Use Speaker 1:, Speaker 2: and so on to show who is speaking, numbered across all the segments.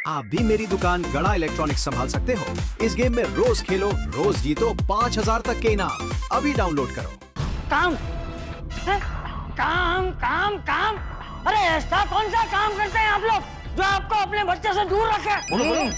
Speaker 1: आप भी मेरी दुकान गड़ा इलेक्ट्रॉनिक्स संभाल सकते हो। इस गेम में रोज खेलो, रोज जीतो 5000 तक के इनाम। अभी डाउनलोड करो।
Speaker 2: काम है? काम काम काम। अरे ऐसा कौन सा काम करते हैं आप लोग जो आपको अपने बच्चे से दूर रखे?
Speaker 3: बोलो बोलो।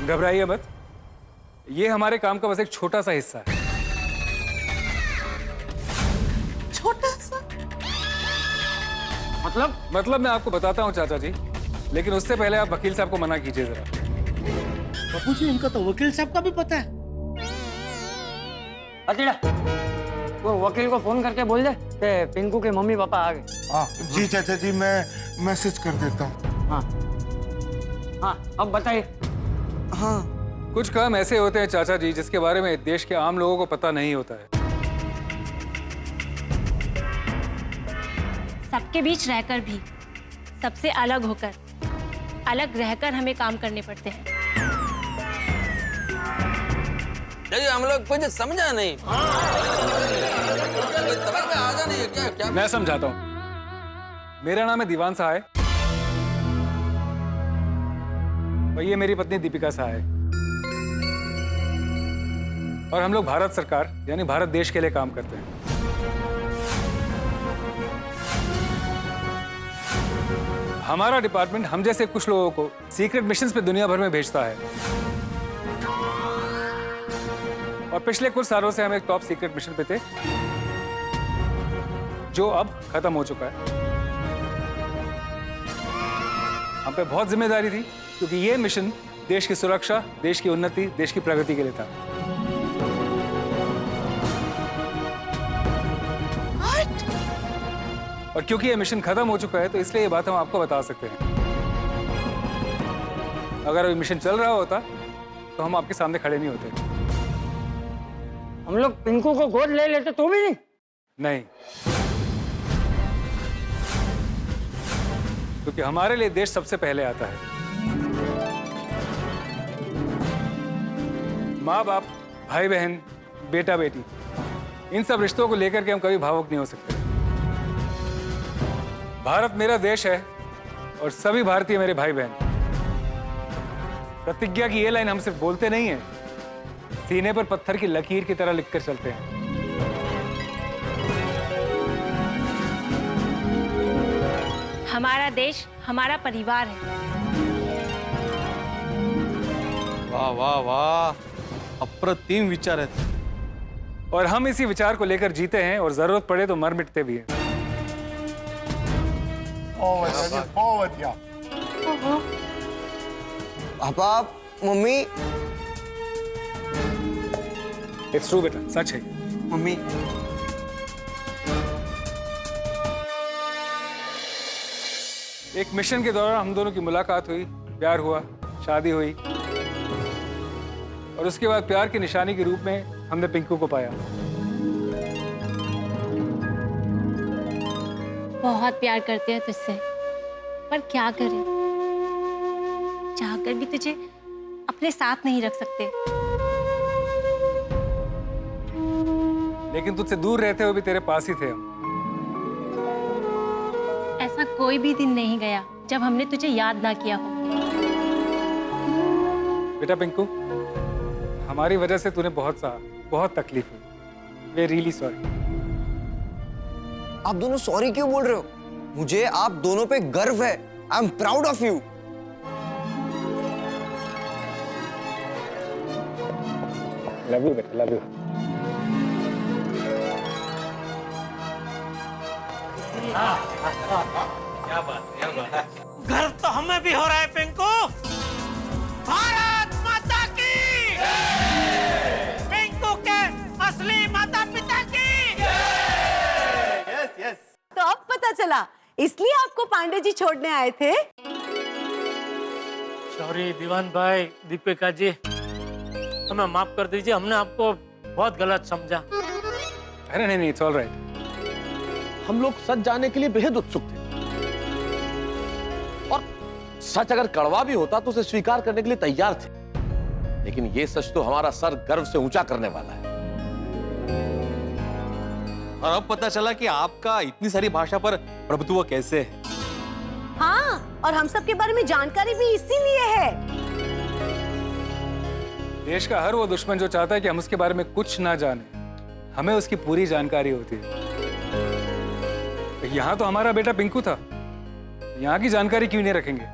Speaker 4: घबराइए मत, ये हमारे काम का बस एक छोटा सा हिस्सा है।
Speaker 3: छोटा सा
Speaker 4: मतलब मैं आपको बताता हूँ चाचा जी, लेकिन उससे पहले आप वकील साहब को मना कीजिए जरा।
Speaker 3: बापू जी, इनका तो वकील साहब का भी पता है।
Speaker 2: अतीड़ा, वो वकील को फोन करके बोल दे कि पिंकू के मम्मी पापा आ गए।
Speaker 5: हाँ जी चाचा जी, मैं मैसेज कर देता हूँ।
Speaker 2: हाँ हाँ, अब बताइए।
Speaker 5: हाँ
Speaker 4: कुछ काम ऐसे होते हैं चाचा जी जिसके बारे में देश के आम लोगों को पता नहीं होता है।
Speaker 6: सबके बीच रहकर भी, सबसे अलग होकर, अलग रहकर हमें काम करने पड़ते हैं।
Speaker 7: हम लोग कुछ समझा नहीं। समझ में आजा नहीं क्या क्या?
Speaker 4: मैं समझाता हूँ। मेरा नाम है दीवान सहाय और ये मेरी पत्नी दीपिका सहाय, और हम लोग भारत सरकार यानी भारत देश के लिए काम करते हैं। हमारा डिपार्टमेंट हम जैसे कुछ लोगों को सीक्रेट मिशंस पे दुनिया भर में भेजता है, और पिछले कुछ सालों से हम एक टॉप सीक्रेट मिशन पे थे जो अब खत्म हो चुका है। हम पे बहुत जिम्मेदारी थी क्योंकि ये मिशन देश की सुरक्षा, देश की उन्नति, देश की प्रगति के लिए था। और क्योंकि ये मिशन खत्म हो चुका है तो इसलिए ये बात हम आपको बता सकते हैं। अगर ये मिशन चल रहा होता तो हम आपके सामने खड़े नहीं होते।
Speaker 2: हम लोग पिंकू को गोद ले लेते तो भी नहीं।
Speaker 4: नहीं, क्योंकि हमारे लिए देश सबसे पहले आता है। माँ बाप, भाई बहन, बेटा बेटी, इन सब रिश्तों को लेकर के हम कभी भावुक नहीं हो सकते। भारत मेरा देश है और सभी भारतीय मेरे भाई बहन। प्रतिज्ञा की ये लाइन हम सिर्फ बोलते नहीं है, सीने पर पत्थर की लकीर की तरह लिखकर चलते हैं।
Speaker 6: हमारा देश हमारा परिवार है।
Speaker 7: वाह वाह वाह, अप्रतिम विचार है।
Speaker 4: और हम इसी विचार को लेकर जीते हैं और जरूरत पड़े तो मर मिटते भी हैं।
Speaker 5: बहुत बढ़िया।
Speaker 3: पापा, मम्मी,
Speaker 4: इट्स ट्रू बेटा, सच है।
Speaker 3: मम्मी,
Speaker 4: एक मिशन के दौरान हम दोनों की मुलाकात हुई, प्यार हुआ, शादी हुई, और उसके बाद प्यार की निशानी के रूप में हमने पिंकू को पाया।
Speaker 6: बहुत प्यार करते हैं तुझसे, पर क्या करें, चाहकर भी तुझे अपने साथ नहीं रख सकते।
Speaker 4: लेकिन तुझसे दूर रहते हुए भी तेरे पास ही थे हम।
Speaker 6: ऐसा कोई भी दिन नहीं गया जब हमने तुझे याद ना किया हो।
Speaker 4: बेटा पिंकू, हमारी वजह से तूने बहुत तकलीफ हुई। We really sorry.
Speaker 3: आप दोनों सॉरी क्यों बोल रहे हो? मुझे आप दोनों पे गर्व है। I am proud of you.
Speaker 4: Love you बेटा, लव यू।
Speaker 7: क्या बात।
Speaker 8: गर्व तो हमें भी हो रहा है पिंकू। भारत माता की, पिंकू के असली माता पिता की।
Speaker 9: चला, इसलिए आपको पांडे जी छोड़ने आए थे।
Speaker 8: सॉरी दीवान भाई, दीपिका जी, हमें माफ कर दीजिए, हमने आपको बहुत गलत समझा।
Speaker 4: अरे नहीं, इट्स ऑल राइट।
Speaker 10: हम लोग सच जानने के लिए बेहद उत्सुक थे, और सच अगर कड़वा भी होता तो उसे स्वीकार करने के लिए तैयार थे, लेकिन ये सच तो हमारा सर गर्व से ऊंचा करने वाला है।
Speaker 7: और अब पता चला कि आपका इतनी सारी भाषा पर प्रभुत्व कैसे है।
Speaker 9: हाँ, और हम सब के बारे में जानकारी भी इसीलिए है।
Speaker 4: देश का हर वो दुश्मन जो चाहता है कि हम उसके बारे में कुछ ना जाने, हमें उसकी पूरी जानकारी होती है। यहाँ तो हमारा बेटा पिंकू था, यहाँ की जानकारी क्यों नहीं रखेंगे?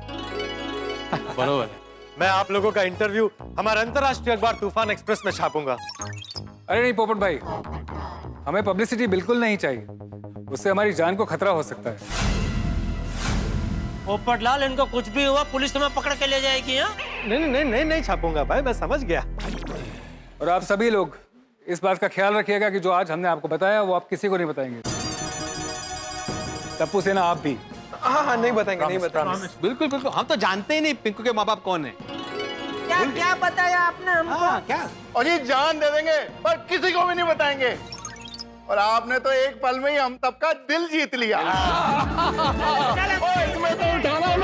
Speaker 7: बरोबर है।
Speaker 11: मैं आप लोगों का इंटरव्यू हमारे अंतर्राष्ट्रीय अखबार तूफान एक्सप्रेस में छापूंगा।
Speaker 4: अरे नहीं पोपट भाई, हमें पब्लिसिटी बिल्कुल नहीं चाहिए, उससे हमारी जान को खतरा हो सकता है।
Speaker 8: पोपटलाल, इनको कुछ भी हुआ पुलिस तुम्हें पकड़ के ले जाएगी। हाँ?
Speaker 11: नहीं छापूंगा भाई, मैं समझ गया।
Speaker 4: और आप सभी लोग इस बात का ख्याल रखिएगा कि जो आज हमने आपको बताया वो आप किसी को नहीं बताएंगे। टप्पू सेना, आप भी।
Speaker 11: हाँ, नहीं बताएंगे, नहीं बताएंगे।
Speaker 7: बिल्कुल बिल्कुल, हम तो जानते ही नहीं पिंकू के माँ बाप कौन है।
Speaker 2: क्या बताया आपने हमको?
Speaker 7: क्या?
Speaker 5: और ये जान दे देंगे पर किसी को भी नहीं बताएंगे। और आपने तो एक पल में ही हम सबका दिल जीत लिया। इसमें तो उठाना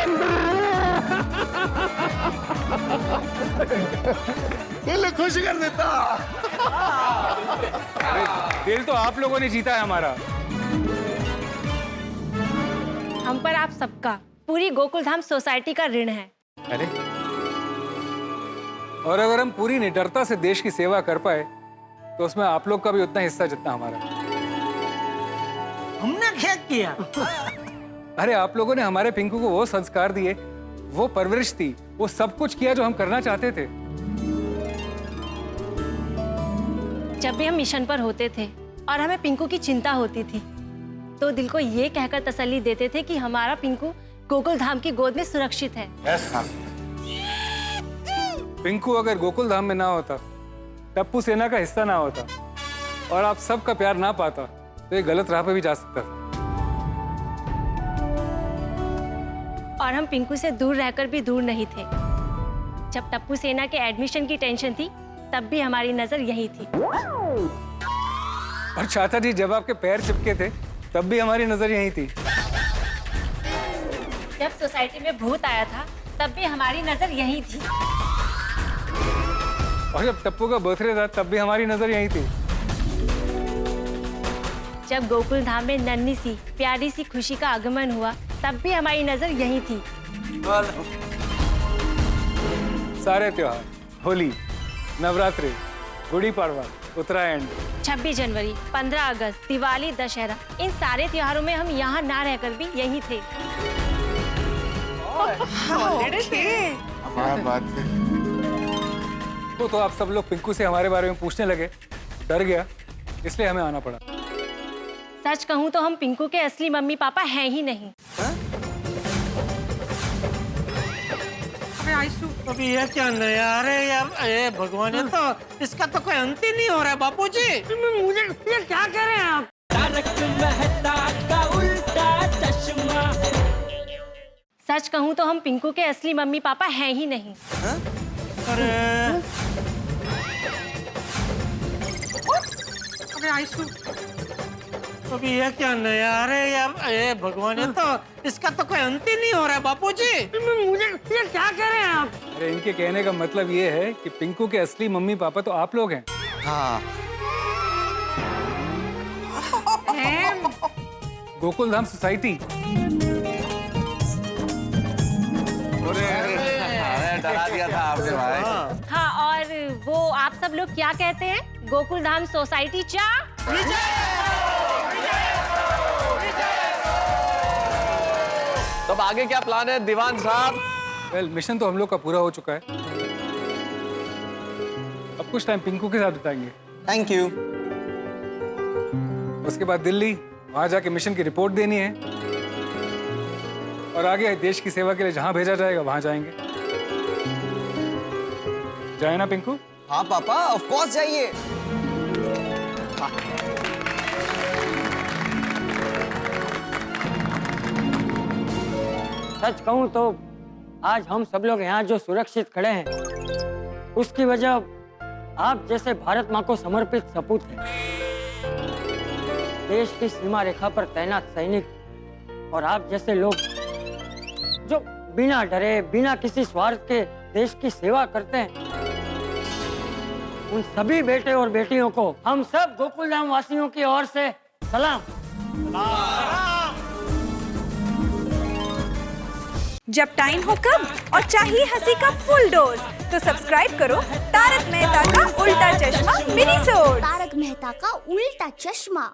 Speaker 5: दिल खुश कर देता।
Speaker 4: दिल तो आप लोगों ने जीता है हमारा।
Speaker 6: हम पर आप सबका, पूरी गोकुलधाम सोसाइटी का ऋण है।
Speaker 4: अरे, और अगर हम पूरी निडरता से देश की सेवा कर पाए तो उसमें आप लोग का भी उतना हिस्सा जितना हमारा।
Speaker 2: हमने क्या किया?
Speaker 4: अरे आप लोगों ने हमारे पिंकू को वो संस्कार दिए, वो परवरिश दी, वो सब कुछ किया जो हम करना चाहते थे।
Speaker 6: जब भी हम मिशन पर होते थे और हमें पिंकू की चिंता होती थी तो दिल को ये कहकर तसल्ली देते थे कि हमारा पिंकू गोकुलधाम की गोद में सुरक्षित है।
Speaker 4: पिंकू अगर गोकुलधाम में ना होता, टप्पू सेना का हिस्सा ना होता और आप सबका प्यार ना पाता तो ये गलत राह पे भी जा सकता था।
Speaker 6: और हम पिंकू से दूर रहकर भी दूर नहीं थे। जब टप्पू सेना के एडमिशन की टेंशन थी तब भी हमारी नजर यही थी।
Speaker 4: और चाचा जी जब आपके पैर चिपके थे तब भी हमारी नजर यही थी।
Speaker 6: जब सोसाइटी में भूत आया था तब भी हमारी नजर यही थी।
Speaker 4: और जब टप्पू का बर्थडे था तब भी हमारी नजर यही थी।
Speaker 6: जब गोकुलधाम में नन्ही सी प्यारी सी खुशी का आगमन हुआ तब भी हमारी नजर यही थी।
Speaker 4: सारे त्योहार, होली, नवरात्रि, गुड़ी पड़वा, उत्तरायण,
Speaker 6: 26 जनवरी, 15 अगस्त, दिवाली, दशहरा, इन सारे त्योहारों में हम यहाँ ना रहकर भी यही थे।
Speaker 5: क्या बात है।
Speaker 4: तो आप सब लोग पिंकू से हमारे बारे में पूछने लगे, डर गया, इसलिए हमें आना पड़ा।
Speaker 6: सच कहूँ तो हम पिंकू के असली मम्मी पापा हैं ही नहीं।
Speaker 8: अभी ये क्या नया? अरे यार, अरे भगवान, ये तो इसका तो कोई अंत ही नहीं हो रहा है बापूजी।
Speaker 2: मुझे ये क्या कह रहे हैं आप?
Speaker 6: सच कहूँ तो हम पिंकू के असली मम्मी पापा हैं ही नहीं।
Speaker 8: अरे आयशु, अभी ये क्या नया? अरे यार, अरे भगवान, ये तो इसका तो कोई अंत ही नहीं हो रहा है बापूजी।
Speaker 2: मुझे ये क्या कह रहे हैं आप?
Speaker 4: अरे इनके कहने का मतलब ये है कि पिंकू के असली मम्मी पापा तो आप लोग हैं।
Speaker 3: हाँ।
Speaker 4: गोकुलधाम सोसाइटी।
Speaker 10: अरे डरा दिया था आपने भाई।
Speaker 6: हाँ, और वो आप सब लोग क्या कहते हैं? गोकुलधाम सोसाइटी चा।
Speaker 10: तब आगे क्या प्लान है दीवान साहब?
Speaker 4: वेल, मिशन तो हम लोग का पूरा हो चुका है। अब कुछ टाइम पिंकू के साथ बिताएंगे।
Speaker 3: Thank you.
Speaker 4: उसके बाद दिल्ली, वहां जाके मिशन की रिपोर्ट देनी है और आगे देश की सेवा के लिए जहां भेजा जाएगा वहां जाएंगे। जाए ना पिंकू?
Speaker 3: हाँ पापा, ऑफ कोर्स जाइए।
Speaker 2: सच कहूं तो आज हम सब लोग यहाँ जो सुरक्षित खड़े हैं उसकी वजह आप जैसे भारत माँ को समर्पित सपूत हैं। देश की सीमा रेखा पर तैनात सैनिक और आप जैसे लोग जो बिना डरे बिना किसी स्वार्थ के देश की सेवा करते हैं, उन सभी बेटे और बेटियों को हम सब गोकुलधाम वासियों की ओर से सलाम।
Speaker 12: जब टाइम हो कब और चाहिए हंसी का फुल डोज तो सब्सक्राइब करो तारक मेहता का उल्टा चश्मा मिनी सोड।
Speaker 9: तारक मेहता का उल्टा चश्मा।